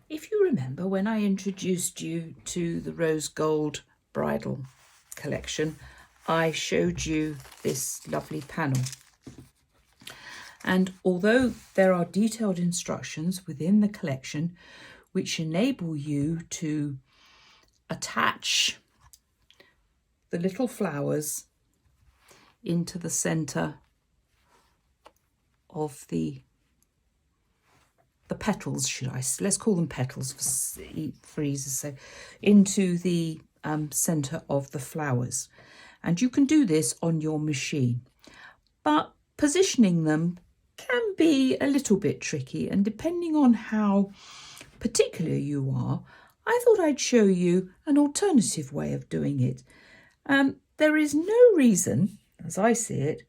If you remember when I introduced you to the Rose Gold Bridal collection, I showed you this lovely panel. And although there are detailed instructions within the collection which enable you to attach the little flowers into the center of the petals, let's call them petals for ease's sake, into the center of the flowers. And you can do this on your machine, but positioning them can be a little bit tricky, and depending on how particular you are, I thought I'd show you an alternative way of doing it. There is no reason, as I see it,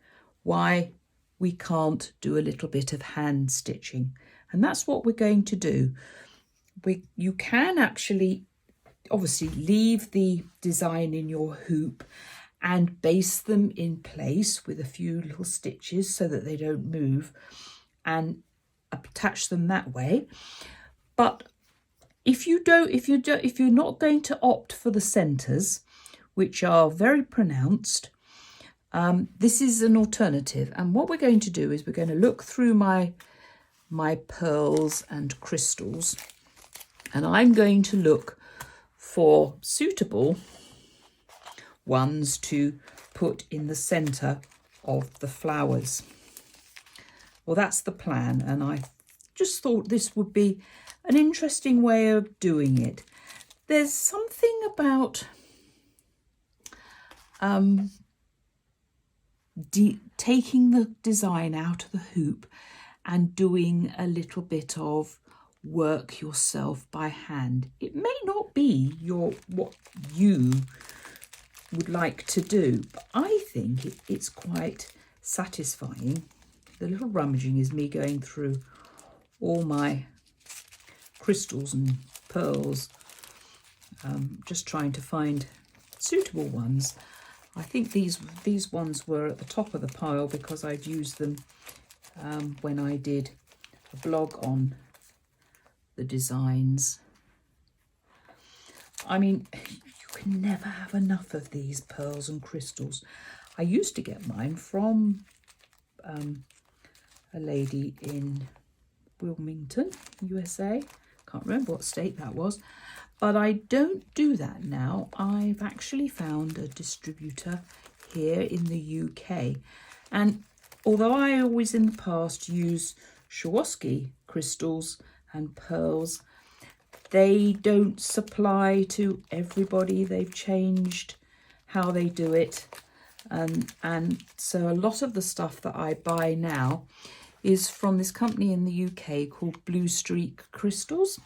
why we can't do a little bit of hand stitching, and that's what we're going to do. You can actually obviously leave the design in your hoop and base them in place with a few little stitches so that they don't move, and attach them that way. But if you're not going to opt for the centers, which are very pronounced, this is an alternative. And what we're going to do is we're going to look through my pearls and crystals, and I'm going to look for suitable ones to put in the center of the flowers. Well, that's the plan, and I just thought this would be an interesting way of doing it. There's something about taking the design out of the hoop and doing a little bit of work yourself by hand. It may not be what you would like to do, but I think it's quite satisfying. The little rummaging is me going through all my crystals and pearls, just trying to find suitable ones. I think these ones were at the top of the pile because I'd used them when I did a blog on the designs. I mean, you can never have enough of these pearls and crystals. I used to get mine from a lady in Wilmington, USA. Can't remember what state that was, but I don't do that now. I've actually found a distributor here in the UK, and although I always in the past use Swarovski crystals and pearls, they don't supply to everybody. They've changed how they do it, and so a lot of the stuff that I buy now is from this company in the UK called Blue Streak Crystals,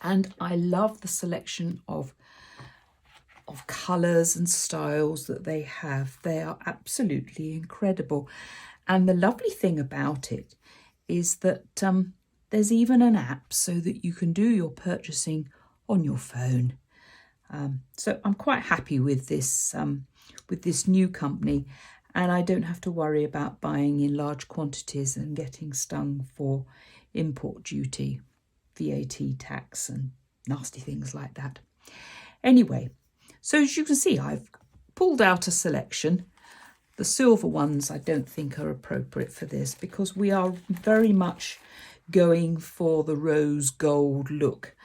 and I love the selection of colours and styles that they have. They are absolutely incredible, and the lovely thing about it is that there's even an app so that you can do your purchasing on your phone. So I'm quite happy with this new company, and I don't have to worry about buying in large quantities and getting stung for import duty, VAT tax and nasty things like that. Anyway, so as you can see, I've pulled out a selection. The silver ones I don't think are appropriate for this because we are very much going for the rose gold look.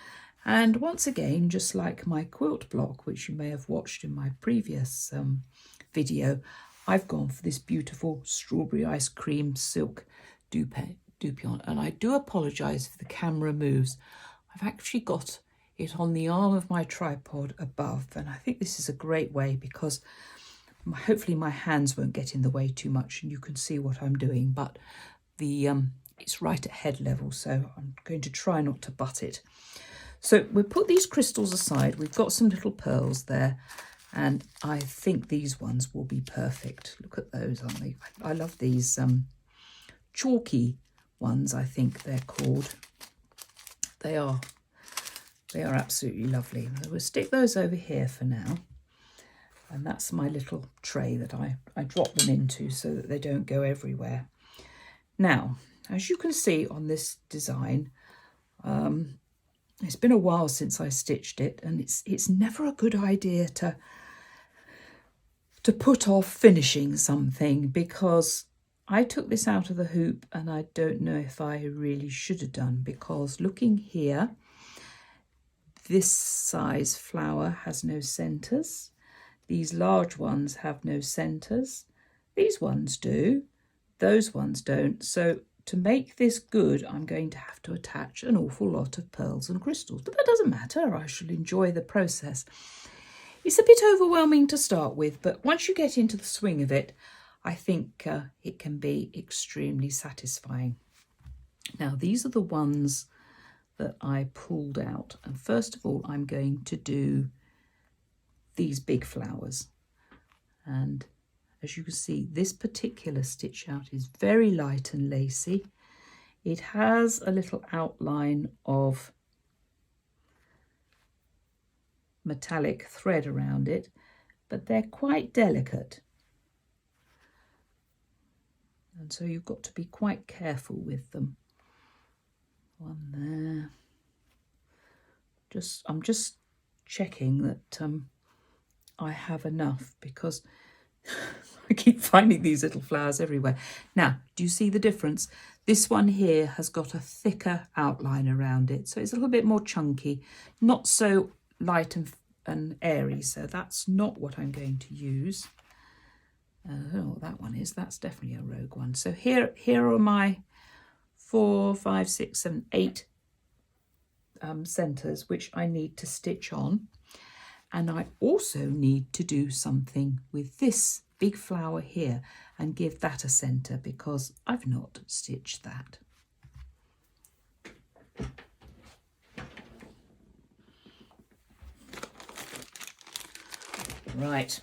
And once again, just like my quilt block, which you may have watched in my previous video, I've gone for this beautiful strawberry ice cream silk dupion. And I do apologise if the camera moves. I've actually got it on the arm of my tripod above, and I think this is a great way because hopefully my hands won't get in the way too much and you can see what I'm doing, but it's right at head level, so I'm going to try not to butt it. So we'll put these crystals aside. We've got some little pearls there, and I think these ones will be perfect. Look at those, aren't they? I love these chalky ones, I think they're called. They are absolutely lovely. We'll stick those over here for now. And that's my little tray that I drop them into so that they don't go everywhere. Now, as you can see on this design, It's been a while since I stitched it, and it's never a good idea to put off finishing something, because I took this out of the hoop and I don't know if I really should have done, because looking here, this size flower has no centres. These large ones have no centres. These ones do. Those ones don't. So to make this good, I'm going to have to attach an awful lot of pearls and crystals. But that doesn't matter. I shall enjoy the process. It's a bit overwhelming to start with, but once you get into the swing of it, I think it can be extremely satisfying. Now, these are the ones that I pulled out. And first of all, I'm going to do these big flowers. And as you can see, this particular stitch out is very light and lacy. It has a little outline of metallic thread around it, but they're quite delicate. And so you've got to be quite careful with them. One there. I'm just checking that I have enough, because I keep finding these little flowers everywhere. Now, do you see the difference? This one here has got a thicker outline around it, so it's a little bit more chunky, not so light and airy, so that's not what I'm going to use. I don't know what that one is. That's definitely a rogue one. So here are my 4, 5, 6, 7, 8 centres which I need to stitch on. And I also need to do something with this big flower here and give that a centre, because I've not stitched that. Right,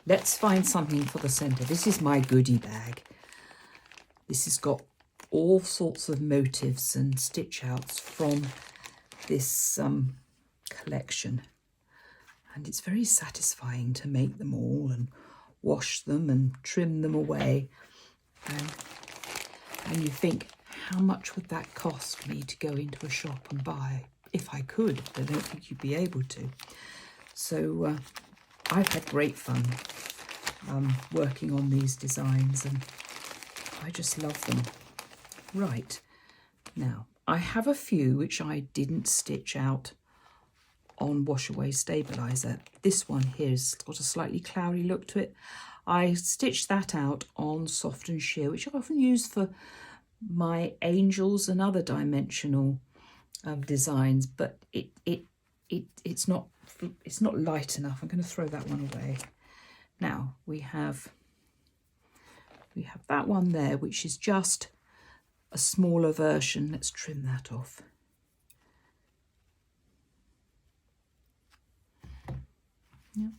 let's find something for the centre. This is my goodie bag. This has got all sorts of motifs and stitch outs from this collection. And it's very satisfying to make them all and wash them and trim them away. And you think, how much would that cost me to go into a shop and buy? If I could, I don't think you'd be able to. So I've had great fun working on these designs, and I just love them. Right, now I have a few which I didn't stitch out on wash away stabilizer. This one here has got a slightly cloudy look to it. I stitched that out on soft and sheer, which I often use for my angels and other dimensional designs, but it's not light enough. I'm going to throw that one away. Now we have that one there, which is just a smaller version. Let's trim that off. Yep.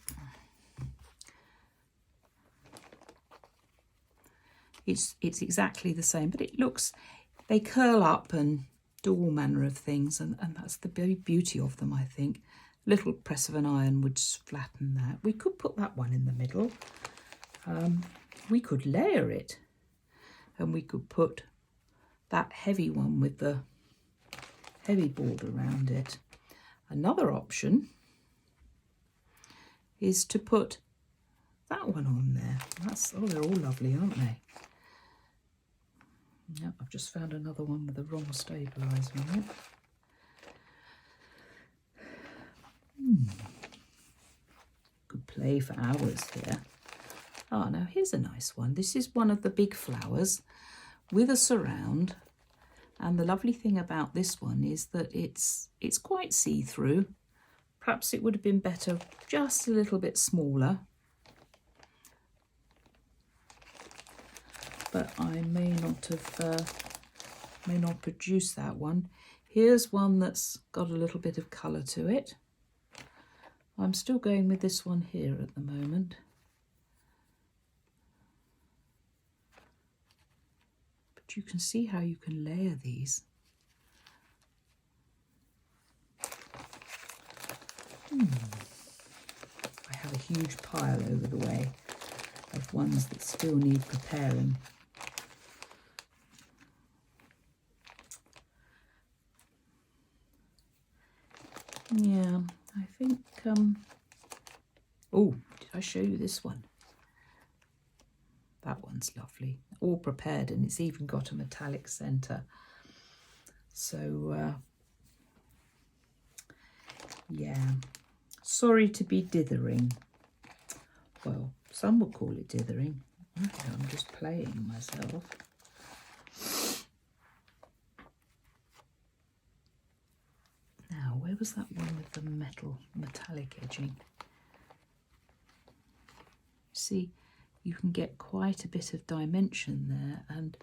It's exactly the same, but it looks, they curl up and do all manner of things, and that's the beauty of them, I think. A little press of an iron would flatten that. We could put that one in the middle. We could layer it, and we could put that heavy one with the heavy border around it. Another option is to put that one on there. They're all lovely, aren't they? Yep, I've just found another one with the wrong stabiliser on it. Could play for hours here. Oh, now here's a nice one. This is one of the big flowers with a surround. And the lovely thing about this one is that it's quite see-through. Perhaps it would have been better just a little bit smaller. But I may not produce that one. Here's one that's got a little bit of colour to it. I'm still going with this one here at the moment. But you can see how you can layer these. I have a huge pile over the way of ones that still need preparing. Yeah, I think, oh, did I show you this one? That one's lovely, all prepared, and it's even got a metallic centre. So, yeah, sorry to be dithering. Well, some would call it dithering. Okay, I'm just playing myself. Now, where was that one with the metallic edging? See, you can get quite a bit of dimension there, and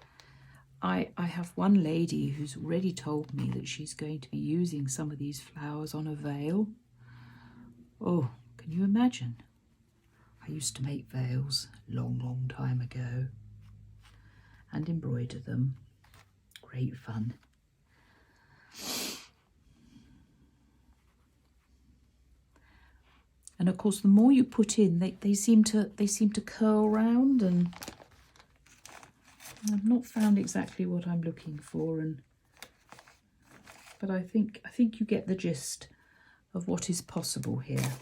I have one lady who's already told me that she's going to be using some of these flowers on a veil. Oh, can you imagine? I used to make veils a long, long time ago and embroider them. Great fun. And of course, the more you put in, they seem to curl round, and I've not found exactly what I'm looking for. But I think you get the gist of what is possible here,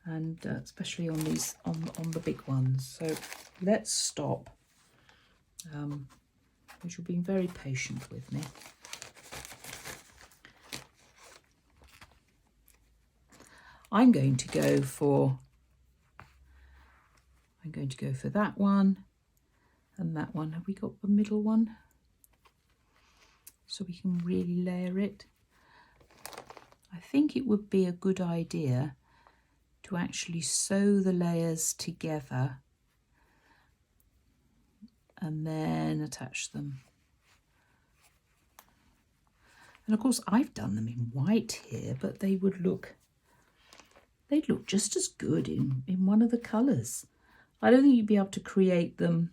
and especially on these on the big ones. So let's stop. Because you're being very patient with me. I'm going to go for that one and that one. Have we got the middle one? So we can really layer it. I think it would be a good idea to actually sew the layers together and then attach them. And of course I've done them in white here, but they'd look just as good in one of the colours. I don't think you'd be able to create them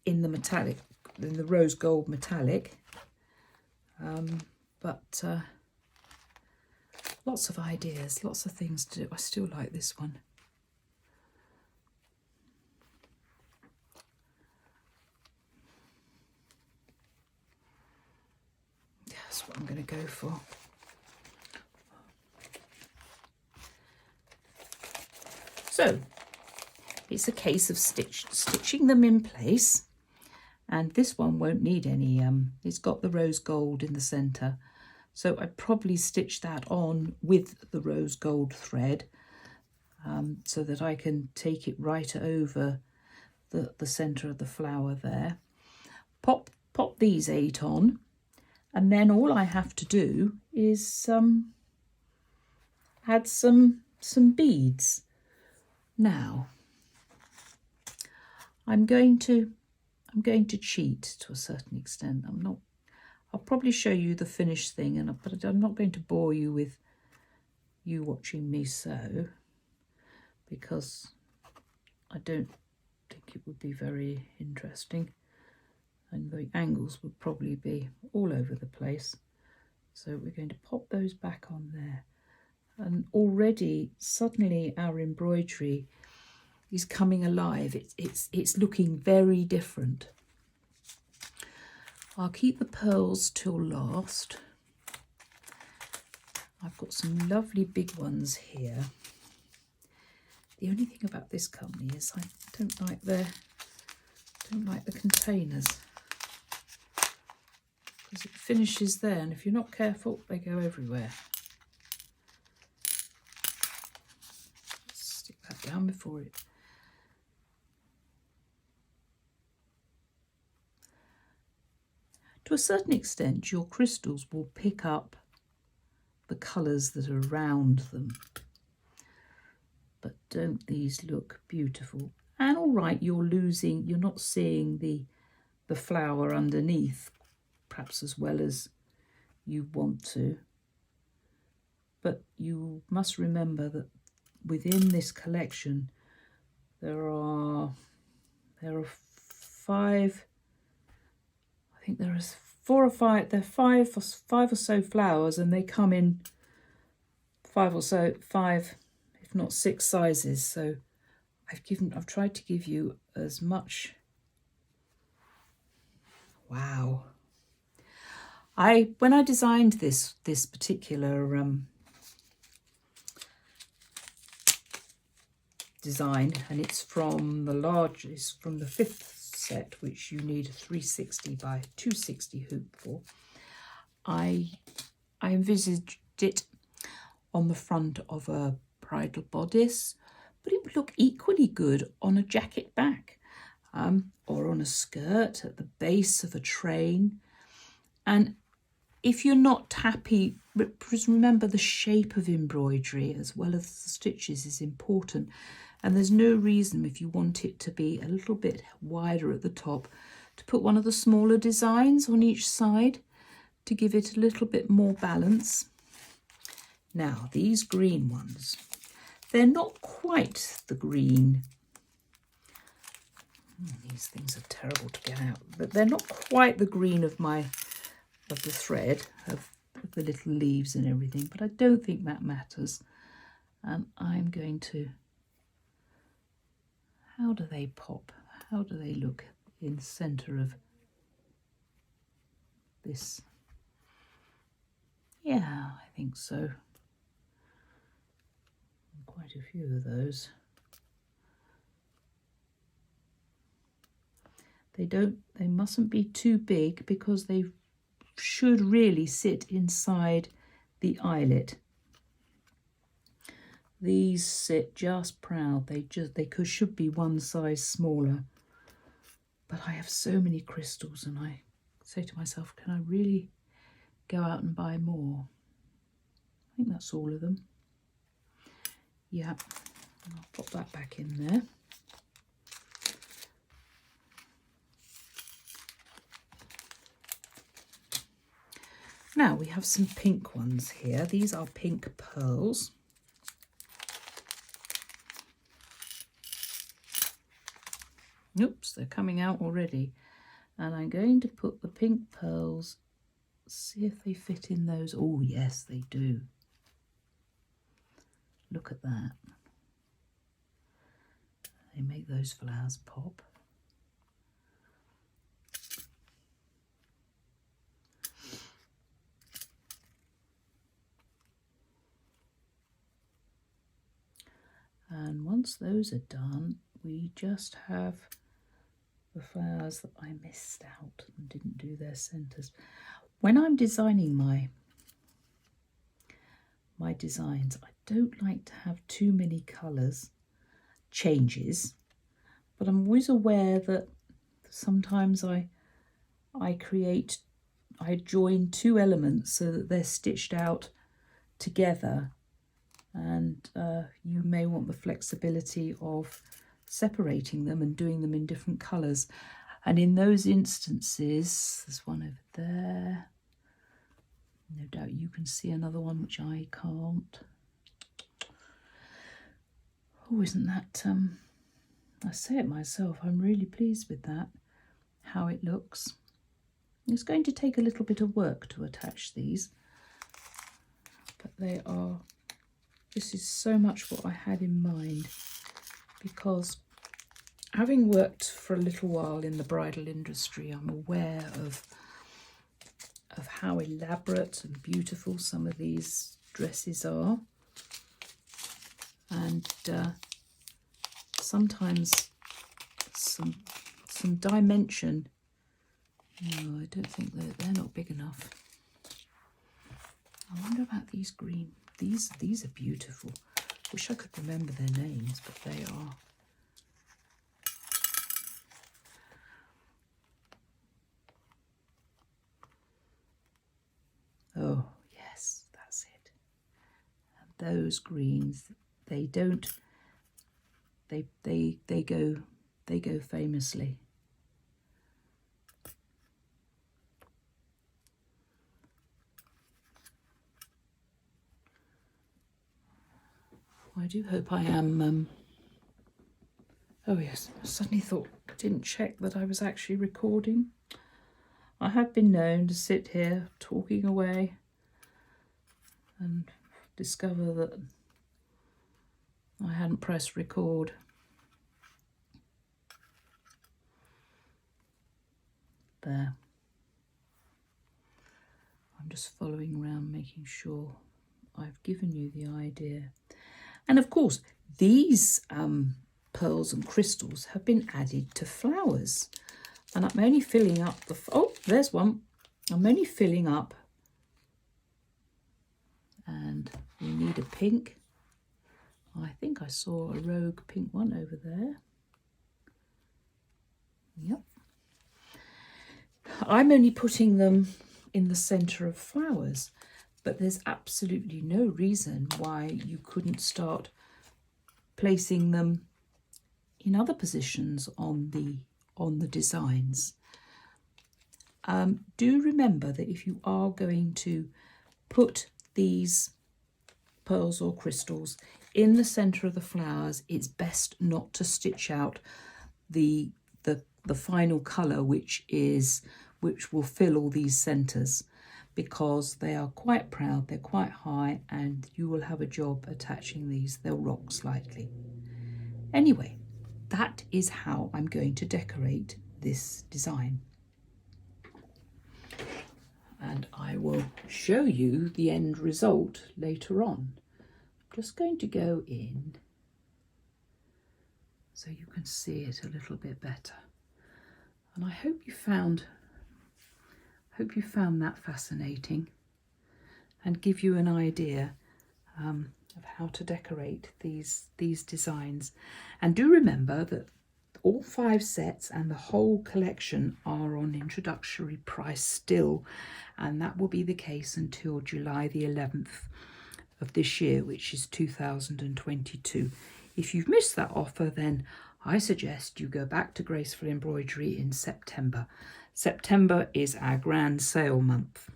in the metallic, in the rose gold metallic, but lots of ideas, lots of things to do. I still like this one. That's what I'm going to go for. So it's a case of stitching them in place, and this one won't need any, it's got the rose gold in the centre, so I probably stitch that on with the rose gold thread, so that I can take it right over the centre of the flower there. Pop these 8 on, and then all I have to do is add some beads. Now, I'm going to cheat to a certain extent. I'll probably show you the finished thing, but I'm not going to bore you with you watching me sew, because I don't think it would be very interesting, and the angles would probably be all over the place. So we're going to pop those back on there. And already, suddenly, our embroidery is coming alive. It's looking very different. I'll keep the pearls till last. I've got some lovely big ones here. The only thing about this company is I don't like the containers, because it finishes there, and if you're not careful, they go everywhere. Stick that down before it. To a certain extent, your crystals will pick up the colours that are around them. But don't these look beautiful? And all right, you're not seeing the flower underneath, perhaps as well as you want to. But you must remember that within this collection, there are 5. I think there is 4 or 5. There are 5 or so flowers, and they come in 5, if not 6 sizes. So I've tried to give you as much. Wow. When I designed this particular design, and it's from the largest, from the 5th set, which you need a 360 by 260 hoop for, I envisaged it on the front of a bridal bodice, but it would look equally good on a jacket back, or on a skirt at the base of a train. And if you're not happy, remember the shape of embroidery as well as the stitches is important. And there's no reason, if you want it to be a little bit wider at the top, to put one of the smaller designs on each side to give it a little bit more balance. Now, these green ones, they're not quite the green. These things are terrible to get out, but they're not quite the green of the thread, of the little leaves and everything, but I don't think that matters. And I'm going to, how do they pop? How do they look in the centre of this? Yeah, I think so. Quite a few of those. They mustn't be too big because they should really sit inside the eyelet. These sit just proud. They should be one size smaller. But I have so many crystals, and I say to myself, can I really go out and buy more? I think that's all of them. Yeah, I'll pop that back in there. Now we have some pink ones here. These are pink pearls. Oops, they're coming out already. And I'm going to put the pink pearls, see if they fit in those. Oh, yes, they do. Look at that. They make those flowers pop. And once those are done, we just have the flowers that I missed out and didn't do their centres. When I'm designing my designs, I don't like to have too many colours changes, but I'm always aware that sometimes I join two elements so that they're stitched out together, and you may want the flexibility of separating them and doing them in different colours. And in those instances, there's one over there. No doubt you can see another one which I can't. Oh, isn't that, I say it myself, I'm really pleased with that, how it looks. It's going to take a little bit of work to attach these, but this is so much what I had in mind, because having worked for a little while in the bridal industry, I'm aware of how elaborate and beautiful some of these dresses are, and sometimes some dimension. No, I don't think they're not big enough. I wonder about these green. These are beautiful. Wish I could remember their names, but they are. Oh, yes, that's it. And those greens, they go famously. I do hope I am. Oh yes, I suddenly thought, didn't check that I was actually recording. I have been known to sit here talking away and discover that I hadn't pressed record. There. I'm just following around, making sure I've given you the idea. And of course, these pearls and crystals have been added to flowers. And I'm only filling up the... Oh, there's one. I'm only filling up. And we need a pink. I think I saw a rogue pink one over there. Yep. I'm only putting them in the centre of flowers, but there's absolutely no reason why you couldn't start placing them in other positions on the designs. Do remember that if you are going to put these pearls or crystals in the centre of the flowers, it's best not to stitch out the final colour which will fill all these centres, because they are quite proud, they're quite high, and you will have a job attaching these. They'll rock slightly. Anyway, that is how I'm going to decorate this design. And I will show you the end result later on. I'm just going to go in so you can see it a little bit better. And I hope you found that fascinating and give you an idea of how to decorate these designs. And do remember that all 5 sets and the whole collection are on introductory price still, and that will be the case until July the 11th of this year, which is 2022. If you've missed that offer, then I suggest you go back to Graceful Embroidery in September. September is our grand sale month,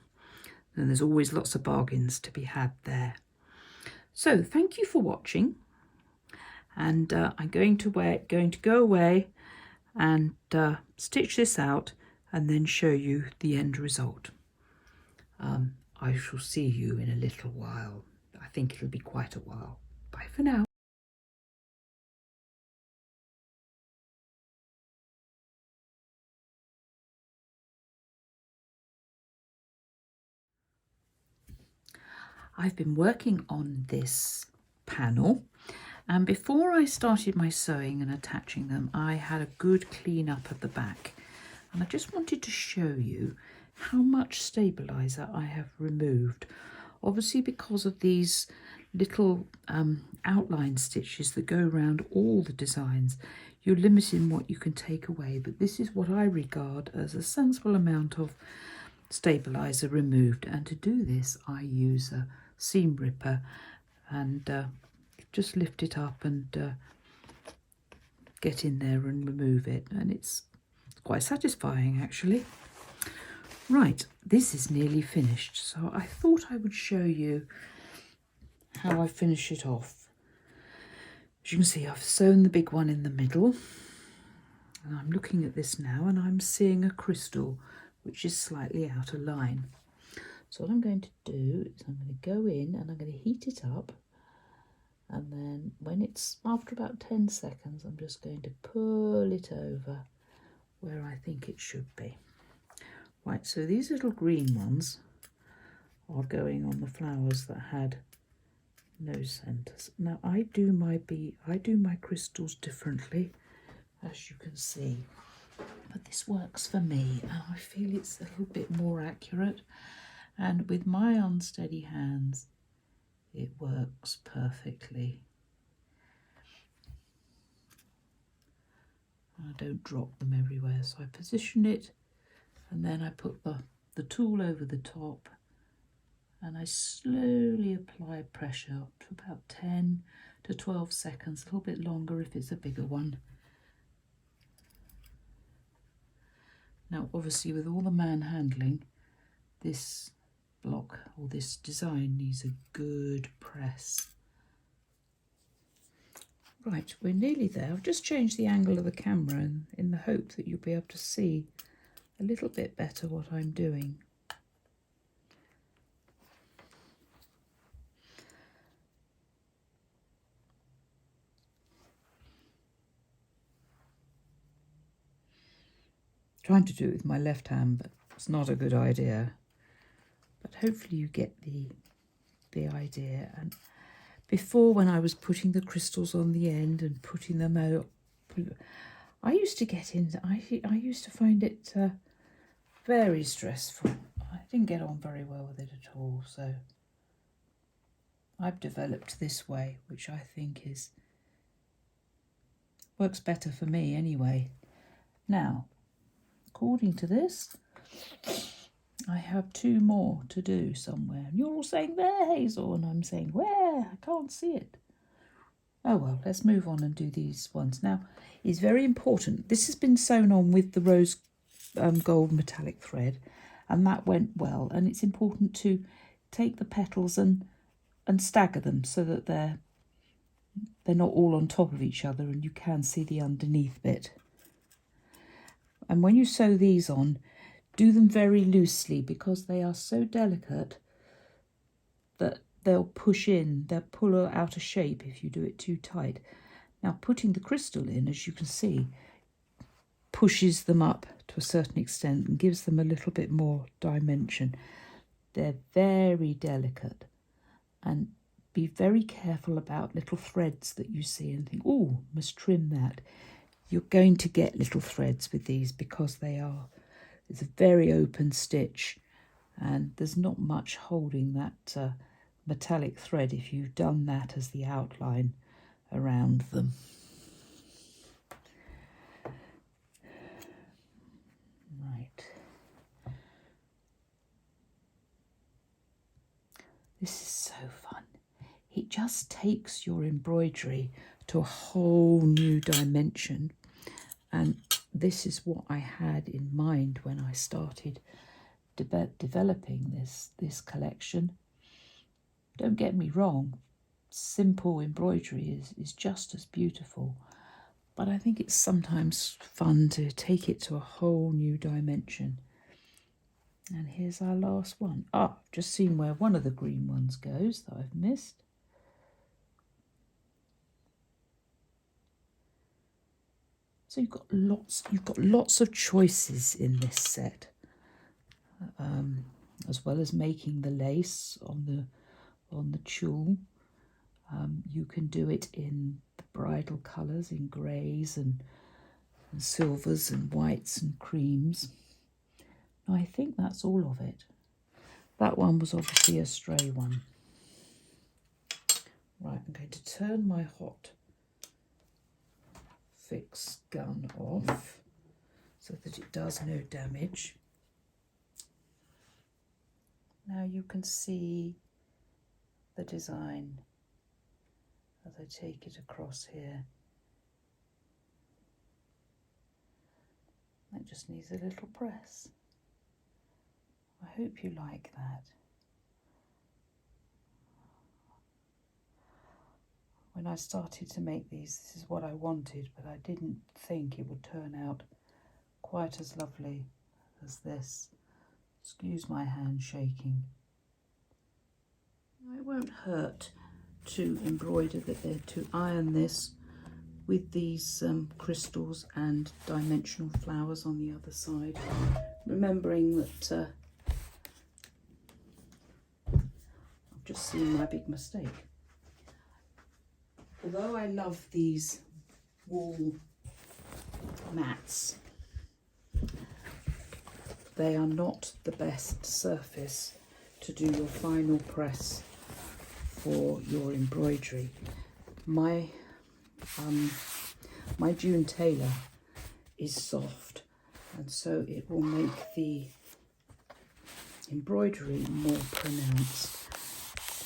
and there's always lots of bargains to be had there. So thank you for watching, and I'm going to go away and stitch this out and then show you the end result. I shall see you in a little while. I think it'll be quite a while. Bye for now. I've been working on this panel, and before I started my sewing and attaching them, I had a good clean up of the back, and I just wanted to show you how much stabilizer I have removed. Obviously, because of these little outline stitches that go around all the designs, you're limiting what you can take away, but this is what I regard as a sensible amount of stabilizer removed. And to do this, I use a seam ripper and just lift it up and get in there and remove it, and it's quite satisfying actually. Right, this is nearly finished, so I thought I would show you how I finish it off. As you can see, I've sewn the big one in the middle, and I'm looking at this now and I'm seeing a crystal which is slightly out of line. So what I'm going to do is I'm going to go in and I'm going to heat it up, and then when it's after about 10 seconds, I'm just going to pull it over where I think it should be. Right, so these little green ones are going on the flowers that had no centres. Now I do my crystals differently, as you can see, but this works for me and I feel it's a little bit more accurate, and with my unsteady hands it works perfectly. I don't drop them everywhere, so I position it and then I put the tool over the top and I slowly apply pressure up to about 10 to 12 seconds, a little bit longer if it's a bigger one. Now obviously with all the manhandling, this block or this design needs a good press. Right, we're nearly there. I've just changed the angle of the camera in the hope that you'll be able to see a little bit better what I'm doing. Trying to do it with my left hand, but it's not a good idea. but hopefully you get the idea. And before, when I was putting the crystals on the end and putting them out, I used to get into, I used to find it very stressful. I didn't get on very well with it at all, so I've developed this way, which I think works better for me anyway. Now, according to this, I have 2 more to do somewhere. And you're all saying, there, Hazel, and I'm saying, where? I can't see it. Oh well, let's move on and do these ones. Now, it's very important. This has been sewn on with the rose gold metallic thread, and that went well. And it's important to take the petals and stagger them so that they're not all on top of each other and you can see the underneath bit. And when you sew these on, do them very loosely because they are so delicate that they'll push in, they'll pull out of shape if you do it too tight. Now, putting the crystal in, as you can see, pushes them up to a certain extent and gives them a little bit more dimension. They're very delicate, and be very careful about little threads that you see and think, oh, must trim that. You're going to get little threads with these because it's a very open stitch and there's not much holding that metallic thread if you've done that as the outline around them. Right. This is so fun. It just takes your embroidery to a whole new dimension. And this is what I had in mind when I started developing this collection. Don't get me wrong, simple embroidery is just as beautiful, but I think it's sometimes fun to take it to a whole new dimension. And here's our last one. Ah, just seen where one of the green ones goes that I've missed. So you've got lots of choices in this set, as well as making the lace on the tulle. You can do it in the bridal colours, in greys and silvers and whites and creams. Now, I think that's all of it. That one was obviously a stray one. Right, I'm going to turn my hot fix gun off so that it does no damage. Now you can see the design as I take it across here. That just needs a little press. I hope you like that. When I started to make these, this is what I wanted, but I didn't think it would turn out quite as lovely as this. Excuse my hand shaking. It won't hurt to embroider to iron this with these crystals and dimensional flowers on the other side, remembering that I've just seen my big mistake. Although I love these wall mats, they are not the best surface to do your final press for your embroidery. My June Tailor is soft, and so it will make the embroidery more pronounced,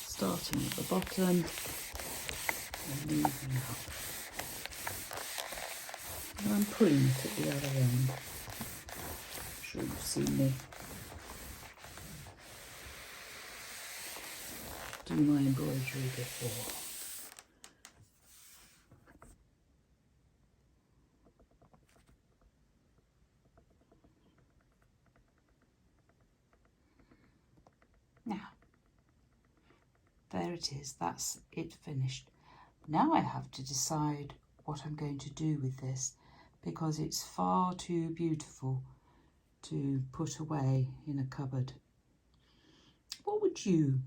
starting at the bottom and moving up. And I'm pulling it at the other end. I'm sure you've seen me do my embroidery before. Now, there it is, that's it finished. Now I have to decide what I'm going to do with this, because it's far too beautiful to put away in a cupboard. would you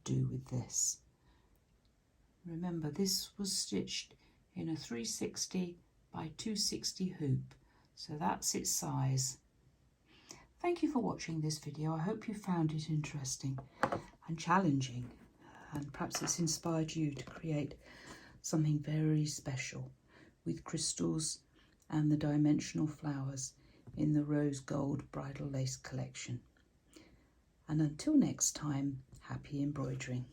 do with this? Remember, this was stitched in a 360 by 260 hoop, so that's its size. Thank you for watching this video. I hope you found it interesting and challenging, and perhaps it's inspired you to create something very special with crystals and the dimensional flowers in the Rose Gold Bridal Lace collection. And until next time, happy embroidering.